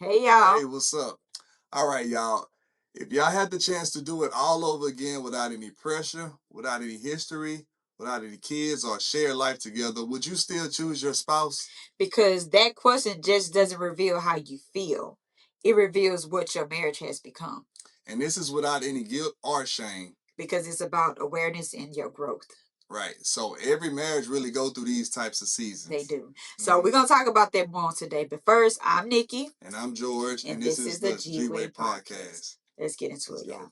Hey, y'all. Hey, what's up? All right, y'all. If y'all had the chance to do it all over again without any pressure, without any history, without any kids or shared life together, would you still choose your spouse? Because that question just doesn't reveal how you feel, it reveals what your marriage has become. And this is without any guilt or shame. Because it's about awareness and your growth. Right. So every marriage really go through these types of seasons. They do. So we're going to talk about that more today. But first, I'm Nikki. And I'm George. And this is the G-Way Podcast. Let's get into it, y'all.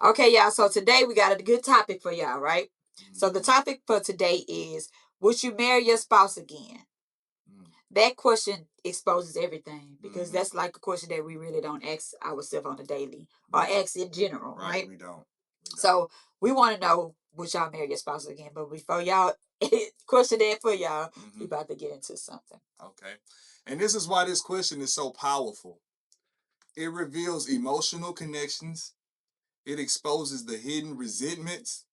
Okay, y'all. So today we got a good topic for y'all, right? So the topic for today is, would you marry your spouse again? That question exposes everything, because that's like a question that we really don't ask ourselves on a daily or ask in general, right? We don't. So we want to know, would y'all marry your spouse again? But before y'all question that for y'all, we about to get into something. Okay. And this is why this question is so powerful. It reveals emotional connections. It exposes the hidden resentments.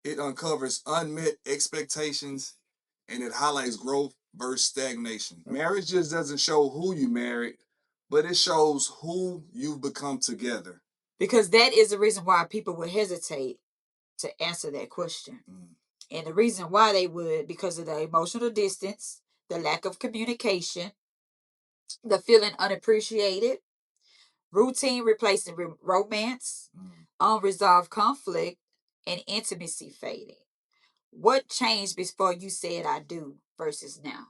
It uncovers unmet expectations. And it highlights growth versus stagnation. Marriage just doesn't show who you married, but it shows who you've become together. Because that is the reason why people would hesitate to answer that question. And the reason why they would, because of the emotional distance, the lack of communication, the feeling unappreciated, routine replacing romance, unresolved conflict, and intimacy fading. What changed before you said I do versus now?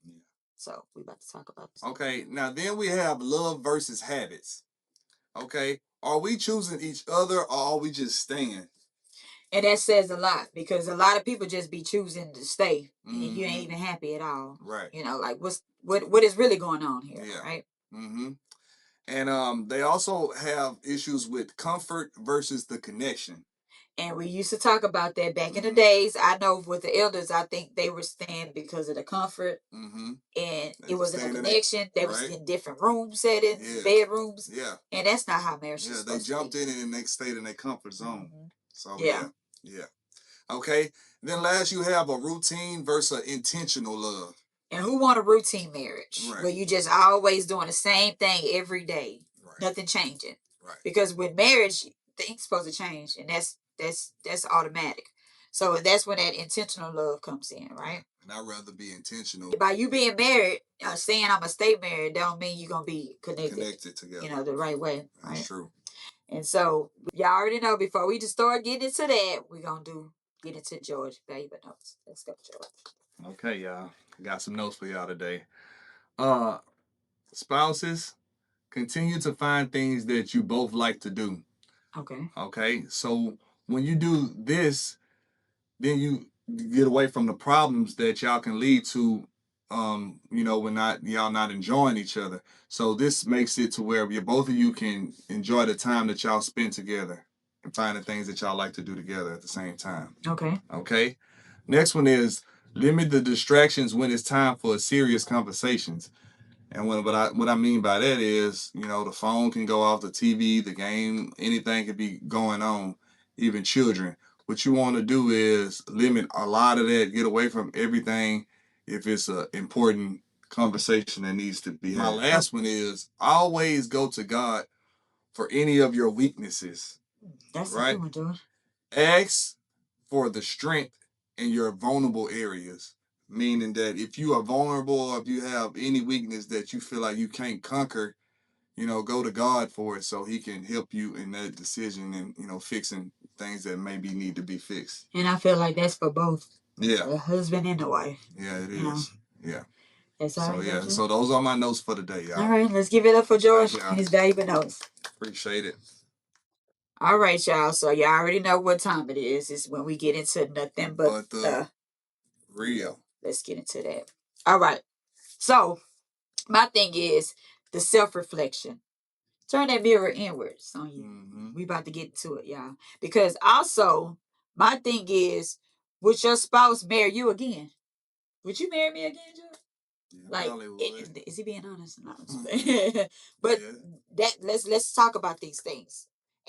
Yeah. So we about to talk about this. Okay, now then we have love versus habits. Okay, are we choosing each other or are we just staying? And that says a lot, because a lot of people just be choosing to stay, and you ain't even happy at all. Right. You know, like what is really going on here, right? And they also have issues with comfort versus the connection. And we used to talk about that back in the days. I know with the elders, I think they were staying because of the comfort, and it wasn't a connection. They was in different room settings, bedrooms. Yeah. And that's not how marriage is Yeah, supposed they jumped to be. in and they stayed in their comfort zone. So Yeah. yeah. Okay. Then last you have a routine versus intentional love. And who want a routine marriage? Right. Where you just always doing the same thing every day. Right. Nothing changing. Right. Because with marriage, things supposed to change, and that's automatic. So that's when that intentional love comes in, right? And I'd rather be intentional. By you being married, saying I'm gonna stay married, don't mean you're gonna be Connected together. You know, the right way. Right? That's true. And so y'all already know, before we just start getting into that, we're gonna get into George favorite notes. Let's go, George. Okay, y'all. Got some notes for y'all today. Spouses, continue to find things that you both like to do. Okay. Okay. So when you do this, then you get away from the problems that y'all can lead to, when y'all not enjoying each other. So this makes it to where both of you can enjoy the time that y'all spend together and find the things that y'all like to do together at the same time. Okay. Okay. Next one is limit the distractions when it's time for serious conversations. And what I mean by that is, the phone can go off, the TV, the game, anything could be going on, even children. What you want to do is limit a lot of that, get away from everything if it's an important conversation that needs to be had. My last one is always go to God for any of your weaknesses. That's right? a good one, George. Ask for the strength in your vulnerable areas. Meaning that if you are vulnerable or if you have any weakness that you feel like you can't conquer, go to God for it so he can help you in that decision and, fixing things that maybe need to be fixed. And I feel like that's for both. Yeah. The husband and the wife. Yeah, it is. Yeah. That's all. So yeah, so those are my notes for today, y'all. All right, let's give it up for George and his valuable notes. Appreciate it. All right, y'all. So y'all already know what time it is. It's when we get into nothing but the real. Let's get into that. All right. So my thing is the self-reflection. Turn that mirror inwards on you. We about to get to it, y'all. Because also, my thing is, would your spouse marry you again? Would you marry me again, Joe? Yeah, like, is he being honest? No, but yeah. let's talk about these things.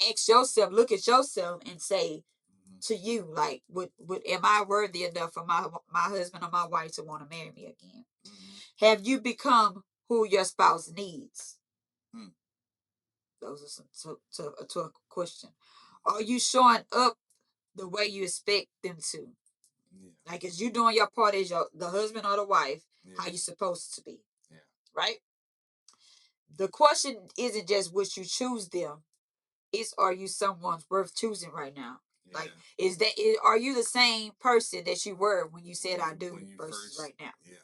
ask yourself, look at yourself, and say Mhm. to you, like, would am I worthy enough for my husband or my wife to want to marry me again? Mhm. Have you become who your spouse needs? Hmm. Those are some to a question. Are you showing up the way you expect them to? Yeah. Like, is you doing your part as the husband or the wife, Yeah. how you supposed to be? Yeah. Right? The question isn't just would you choose them, it's are you someone's worth choosing right now? Yeah. Like, are you the same person that you were when you said I do versus first, right now? yeah.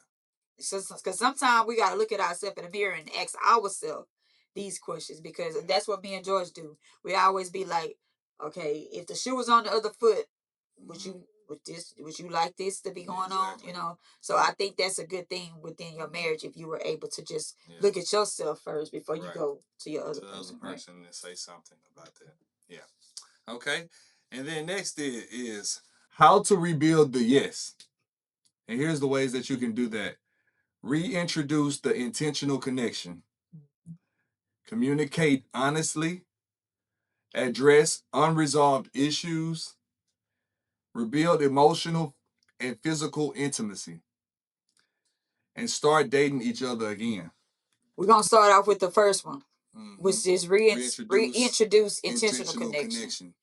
Because sometimes we got to look at ourselves in the mirror and ask ourselves these questions, because that's what me and George do. We always be like, okay, if the shoe was on the other foot, would you like this to be going on? Exactly. So I think that's a good thing within your marriage if you were able to just look at yourself first before you go to your other person, right? And say something about that. Yeah. Okay. And then next is how to rebuild the yes. And here's the ways that you can do that. Reintroduce the intentional connection. Communicate honestly. Address unresolved issues. Rebuild emotional and physical intimacy. And start dating each other again. We're gonna start off with the first one, which is Reintroduce reintroduce intentional connection.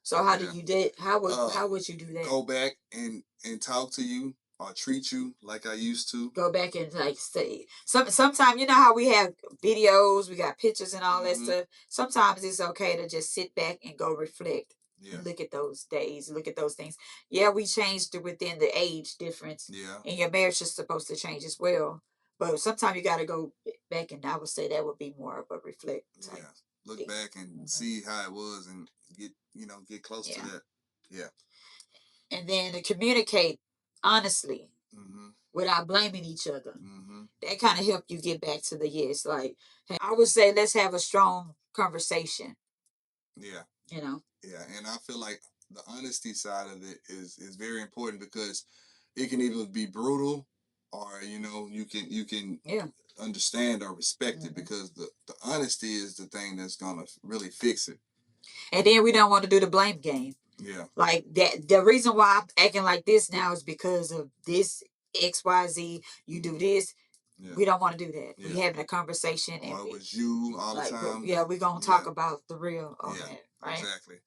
So how do you did? How would you do that? Go back and talk to you or treat you like I used to. Go back and like say sometimes you know how we have videos, we got pictures and all that stuff. Sometimes it's okay to just sit back and go reflect. Yeah. And look at those days, look at those things. Yeah, we changed within the age difference. Yeah. And your marriage is supposed to change as well. But sometimes you got to go back, and I would say that would be more of a reflect type. Yeah. Look back and see how it was and get close to that. Yeah. And then to communicate honestly without blaming each other. That kind of help you get back to the yes. Like, hey, I would say let's have a strong conversation. Yeah. Yeah, and I feel like the honesty side of it is very important because it can either be brutal or you can understand or respect it because the honesty is the thing that's gonna really fix it. And then we don't want to do the blame game. Yeah. Like that. The reason why I'm acting like this now is because of this XYZ. You do this. Yeah. We don't want to do that. Yeah. We having a conversation, and it was you all the time. Yeah, we're gonna talk about the real on that, right? Exactly.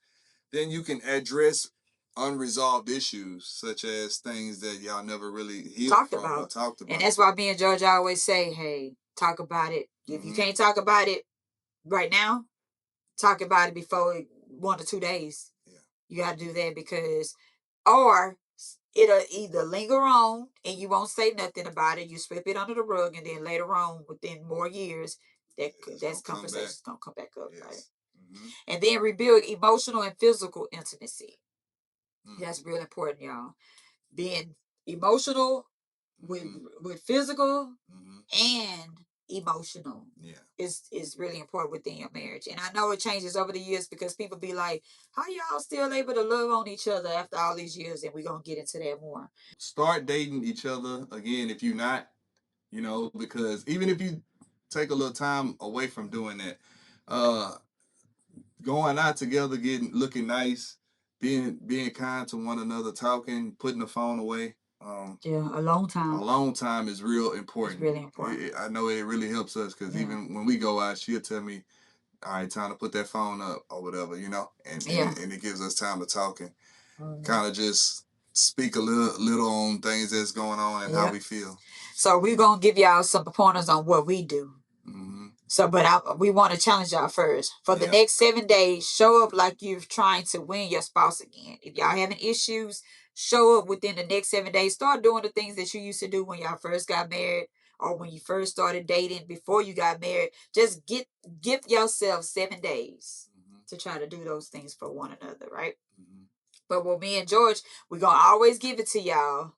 Then you can address unresolved issues such as things that y'all never really talked about. And that's why me and George always say, hey, talk about it. If you can't talk about it right now, talk about it before 1 or 2 days. Yeah. You got to do that because, or it'll either linger on and you won't say nothing about it. You sweep it under the rug, and then later on, within more years, that's conversation's gonna come back up, right? And then rebuild emotional and physical intimacy. That's real important, y'all. Being emotional with physical and emotional is really important within your marriage. And I know it changes over the years because people be like, how y'all still able to love on each other after all these years? And we're gonna get into that more. Start dating each other again if you're not, because even if you take a little time away from doing that, going out together, looking nice, being kind to one another, talking, putting the phone away. Yeah, a long time. A long time is real important. It's really important. I know it really helps us because even when we go out, she'll tell me, "All right, time to put that phone up or whatever," and it gives us time to talk and kind of just speak a little on things that's going on and how we feel. So we're gonna give y'all some pointers on what we do. So, but we want to challenge y'all first. For the next 7 days, show up like you're trying to win your spouse again. If y'all having issues, show up within the next 7 days. Start doing the things that you used to do when y'all first got married or when you first started dating before you got married. Just give yourself 7 days to try to do those things for one another, right? But with me and George, we're gonna always give it to y'all.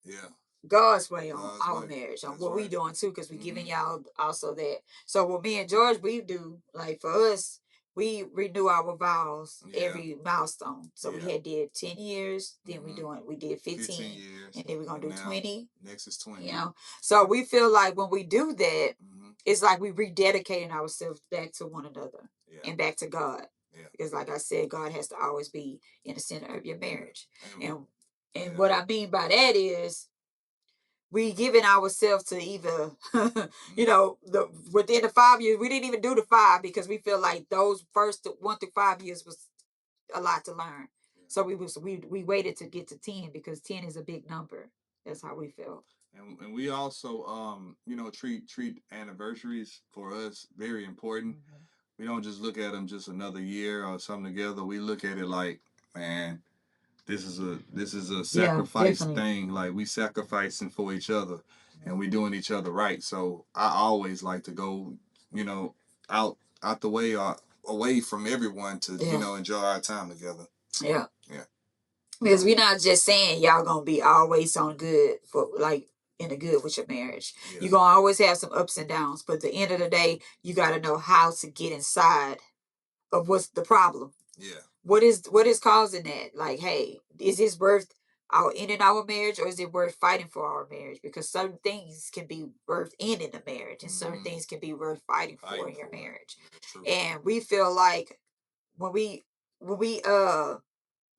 Yeah. God's way on our marriage, on what we doing too, because we giving y'all also that. So what me and George we do, like for us, we renew our vows every milestone. So we had did 10 years, then we did 15 years, and then we're gonna do 20. Next is 20. So we feel like when we do that, it's like we rededicating ourselves back to one another and back to God. Yeah. Because like I said, God has to always be in the center of your marriage. Yeah. And what I mean by that is we giving ourselves to either within the 5 years. We didn't even do the 5 because we feel like those first 1 through 5 years was a lot to learn. So we waited to get to 10 because 10 is a big number. That's how we feel. And we also treat anniversaries for us very important. Mm-hmm. We don't just look at them just another year or something together. We look at it like, man, this is a sacrifice thing. Like we sacrificing for each other, and we doing each other right. So I always like to go, out the way or away from everyone to enjoy our time together. Yeah. Yeah. Because we're not just saying y'all gonna be always on good for like in the good with your marriage. Yeah. You're gonna always have some ups and downs, but at the end of the day, you gotta know how to get inside of what's the problem. Yeah. What is causing that? Like, hey, is this worth our ending our marriage, or is it worth fighting for our marriage? Because certain things can be worth ending the marriage, and certain things can be worth fighting for in your marriage. And we feel like when we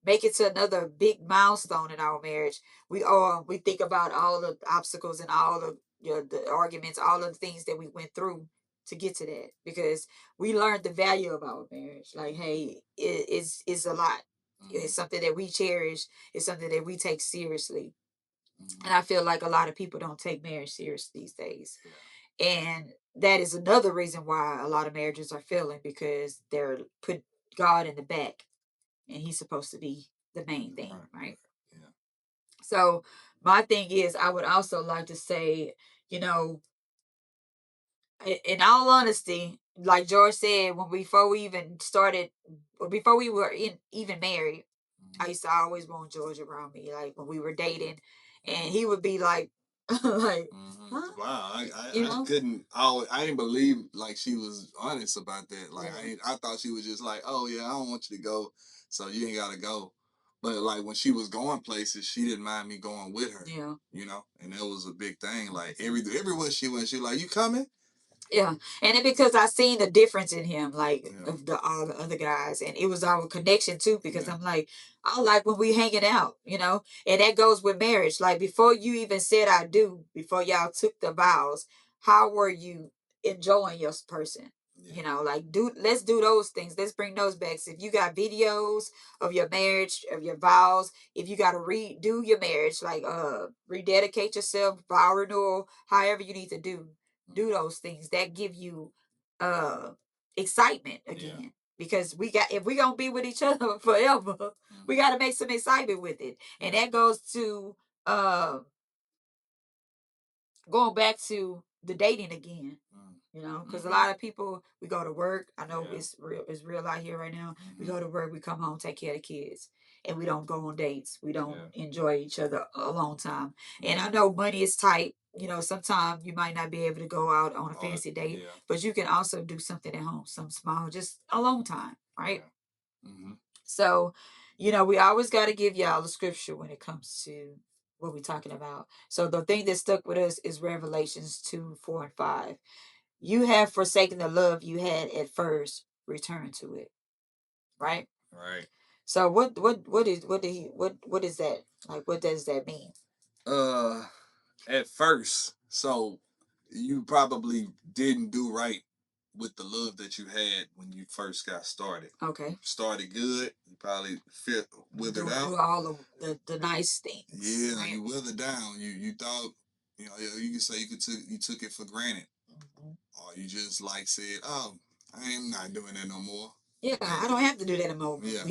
make it to another big milestone in our marriage, we think about all the obstacles and all the arguments, all of the things that we went through to get to that, because we learned the value of our marriage. Like, hey, it's a lot. It's something that we cherish. It's something that we take seriously. And I feel like a lot of people don't take marriage serious these days. Yeah. And that is another reason why a lot of marriages are failing, because they're put God in the back, and he's supposed to be the main thing, right? Yeah. So my thing is, I would also like to say, in all honesty, like George said, before we even started, or before we were even married, I used to always want George around me, like when we were dating, and he would be like, like, huh? Wow, I couldn't. I didn't believe like she was honest about that. Like I thought she was just like, oh yeah, I don't want you to go, so you ain't gotta go. But like when she was going places, she didn't mind me going with her. Yeah. And that was a big thing. Like everywhere she went, she like, you coming? Yeah, and it because I seen the difference in him, like of all the other guys, and it was our connection too. Because I'm like, I like when we hanging out, and that goes with marriage. Like before you even said I do, before y'all took the vows, how were you enjoying your person? Like let's do those things. Let's bring those back. So if you got videos of your marriage, of your vows, if you got to redo your marriage, like rededicate yourself, vow renewal, however you need to do those things that give you excitement again. Because if we gonna be with each other forever, we got to make some excitement with it. And that goes to going back to the dating again. Because a lot of people, we go to work. I know it's real out here right now. We go to work, we come home, take care of the kids, and we don't go on dates. We don't enjoy each other a long time. And I know money is tight. Sometimes you might not be able to go out on a fancy date, but you can also do something at home, some small, just alone time, right? So, we always got to give y'all the scripture when it comes to what we're talking about. So the thing that stuck with us is Revelations 2:4 and 5. You have forsaken the love you had at first. Return to it. Right. Right. So what is that like? What does that mean? At first, so you probably didn't do right with the love that you had when you first got started. Okay. You started good. You probably withered out. Do all of the nice things. Yeah, right? You withered down. You thought you could say you took it for granted, or you just like said, oh, I am not doing that no more. Yeah, I don't have to do that anymore. Yeah.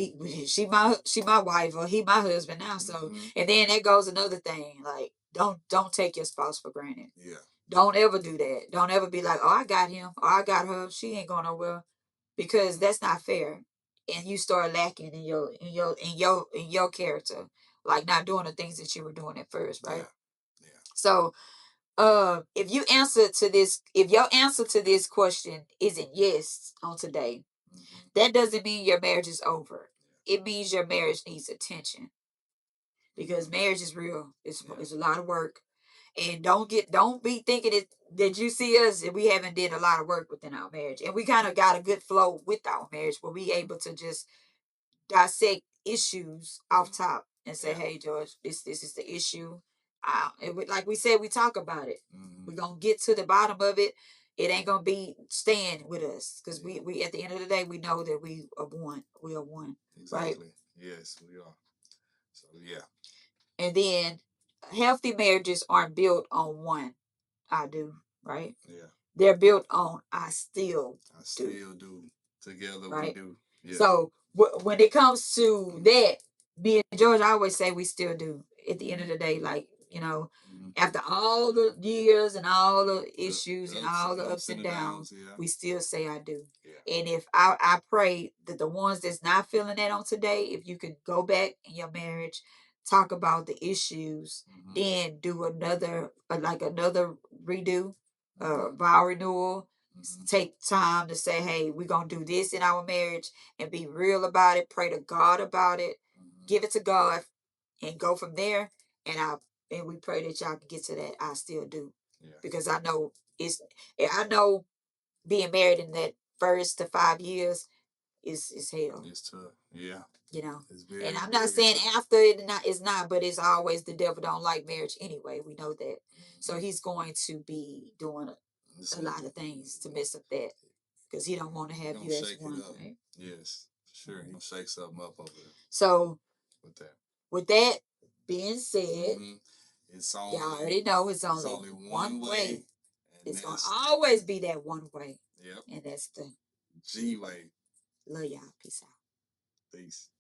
She my wife, or he my husband now. So and then that goes another thing. Like don't take your spouse for granted. Yeah. Don't ever do that. Don't ever be like, oh, I got him or I got her. She ain't going nowhere, because that's not fair. And you start lacking in your character, like not doing the things that you were doing at first, right? Yeah. So if your answer to this question isn't yes on today, that doesn't mean your marriage is over. It means your marriage needs attention, because marriage is real. It's a lot of work, And don't be thinking that you see us and we haven't did a lot of work within our marriage. And we kind of got a good flow with our marriage where we able to just dissect issues off top and say, hey George, this is the issue. Like we said, we talk about it. We're gonna get to the bottom of it. It ain't gonna be staying with us because we at the end of the day we know that we are one. We are one. Exactly. Right? Yes, we are. So yeah. And then healthy marriages aren't built on one. I do, right? Yeah. They're built on I still do. Together right? we do. Yeah. So when it comes to that, me and George, I always say we still do. At the end of the day, like after all the years and all the issues and all the ups and downs, we still say I do. Yeah. And if I pray that the ones that's not feeling that on today, if you could go back in your marriage, talk about the issues, then do another another redo, vow renewal. Take time to say, hey, we're gonna do this in our marriage and be real about it, pray to God about it, give it to God, and go from there. And we pray that y'all can get to that. I still do. Yeah. Because I know I know being married in that first to 5 years is hell. It's tough. Yeah. It's very, and I'm not saying tough. After it's not, but it's always the devil don't like marriage anyway. We know that. So he's going to be doing a lot of things to mess up that because he don't want to have you as one, right? Yes, sure. He gonna shake something up over there. So with that being said, it's only, y'all already know it's only one way. It's gonna always be that one way. Yep. And that's the G way. Love y'all. Peace out. Peace.